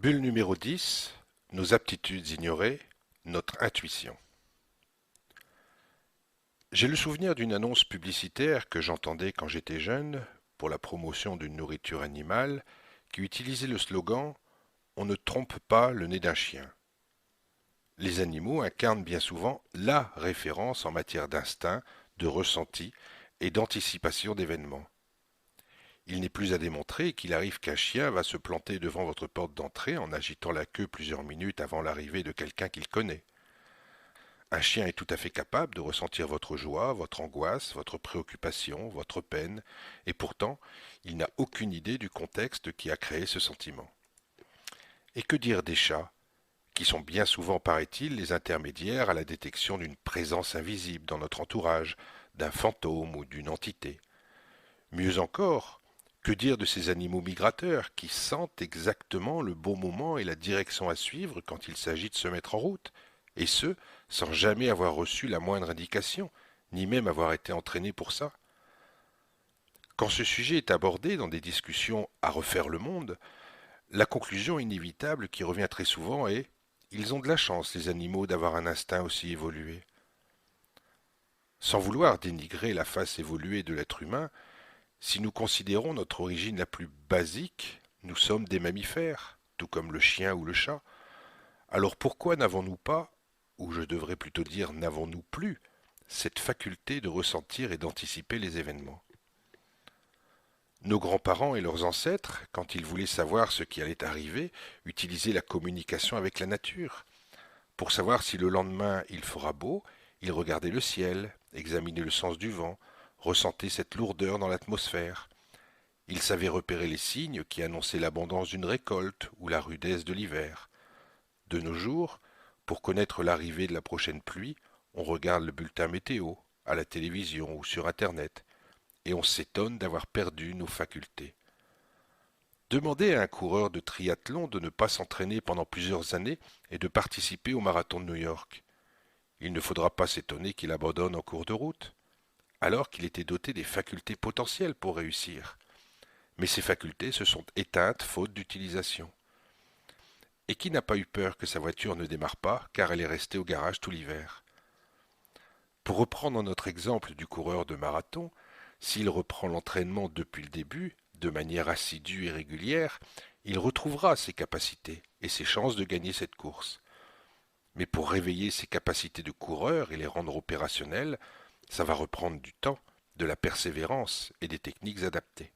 Bulle numéro 10. Nos aptitudes ignorées, notre intuition. J'ai le souvenir d'une annonce publicitaire que j'entendais quand j'étais jeune pour la promotion d'une nourriture animale qui utilisait le slogan On ne trompe pas le nez d'un chien. Les animaux incarnent bien souvent la référence en matière d'instinct, de ressenti et d'anticipation d'événements. Il n'est plus à démontrer qu'il arrive qu'un chien va se planter devant votre porte d'entrée en agitant la queue plusieurs minutes avant l'arrivée de quelqu'un qu'il connaît. Un chien est tout à fait capable de ressentir votre joie, votre angoisse, votre préoccupation, votre peine, et pourtant, il n'a aucune idée du contexte qui a créé ce sentiment. Et que dire des chats, qui sont bien souvent, paraît-il, les intermédiaires à la détection d'une présence invisible dans notre entourage, d'un fantôme ou d'une entité. Mieux encore, que dire de ces animaux migrateurs qui sentent exactement le bon moment et la direction à suivre quand il s'agit de se mettre en route, et ce, sans jamais avoir reçu la moindre indication, ni même avoir été entraînés pour ça. Quand ce sujet est abordé dans des discussions à refaire le monde, la conclusion inévitable qui revient très souvent est ils ont de la chance, les animaux, d'avoir un instinct aussi évolué. Sans vouloir dénigrer la face évoluée de l'être humain, si nous considérons notre origine la plus basique, nous sommes des mammifères, tout comme le chien ou le chat. Alors pourquoi n'avons-nous pas, ou je devrais plutôt dire n'avons-nous plus, cette faculté de ressentir et d'anticiper les événements? Nos grands-parents et leurs ancêtres, quand ils voulaient savoir ce qui allait arriver, utilisaient la communication avec la nature. Pour savoir si le lendemain il fera beau, ils regardaient le ciel, examinaient le sens du vent, ressentaient cette lourdeur dans l'atmosphère. Ils savaient repérer les signes qui annonçaient l'abondance d'une récolte ou la rudesse de l'hiver. De nos jours, pour connaître l'arrivée de la prochaine pluie, on regarde le bulletin météo, à la télévision ou sur Internet, et on s'étonne d'avoir perdu nos facultés. Demandez à un coureur de triathlon de ne pas s'entraîner pendant plusieurs années et de participer au marathon de New York. Il ne faudra pas s'étonner qu'il abandonne en cours de route, alors qu'il était doté des facultés potentielles pour réussir. Mais ces facultés se sont éteintes faute d'utilisation. Et qui n'a pas eu peur que sa voiture ne démarre pas car elle est restée au garage tout l'hiver? Pour reprendre notre exemple du coureur de marathon, s'il reprend l'entraînement depuis le début, de manière assidue et régulière, il retrouvera ses capacités et ses chances de gagner cette course. Mais pour réveiller ses capacités de coureur et les rendre opérationnelles, ça va reprendre du temps, de la persévérance et des techniques adaptées.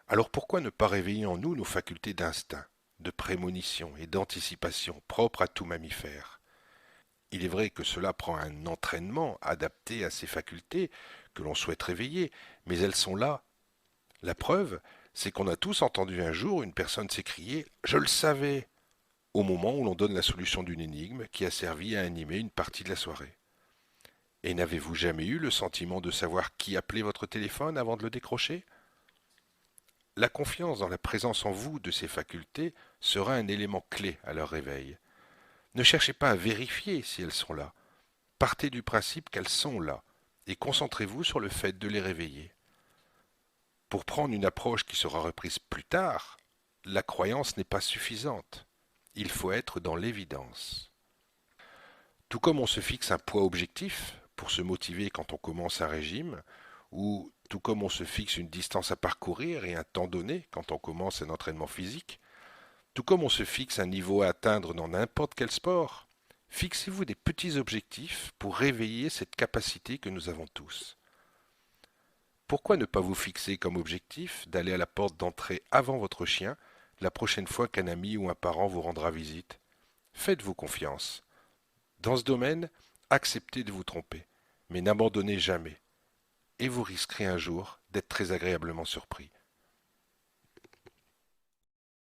Alors pourquoi ne pas réveiller en nous nos facultés d'instinct, de prémonition et d'anticipation propres à tout mammifère? Il est vrai que cela prend un entraînement adapté à ces facultés que l'on souhaite réveiller, mais elles sont là. La preuve, c'est qu'on a tous entendu un jour une personne s'écrier ⁇ Je le savais !⁇ au moment où l'on donne la solution d'une énigme qui a servi à animer une partie de la soirée. Et n'avez-vous jamais eu le sentiment de savoir qui appelait votre téléphone avant de le décrocher? La confiance dans la présence en vous de ces facultés sera un élément clé à leur réveil. Ne cherchez pas à vérifier si elles sont là. Partez du principe qu'elles sont là et concentrez-vous sur le fait de les réveiller. Pour prendre une approche qui sera reprise plus tard, la croyance n'est pas suffisante. Il faut être dans l'évidence. Tout comme on se fixe un poids objectif pour se motiver quand on commence un régime, ou tout comme on se fixe une distance à parcourir et un temps donné quand on commence un entraînement physique, tout comme on se fixe un niveau à atteindre dans n'importe quel sport, fixez-vous des petits objectifs pour réveiller cette capacité que nous avons tous. Pourquoi ne pas vous fixer comme objectif d'aller à la porte d'entrée avant votre chien la prochaine fois qu'un ami ou un parent vous rendra visite? Faites-vous confiance. Dans ce domaine, acceptez de vous tromper, mais n'abandonnez jamais, et vous risquerez un jour d'être très agréablement surpris.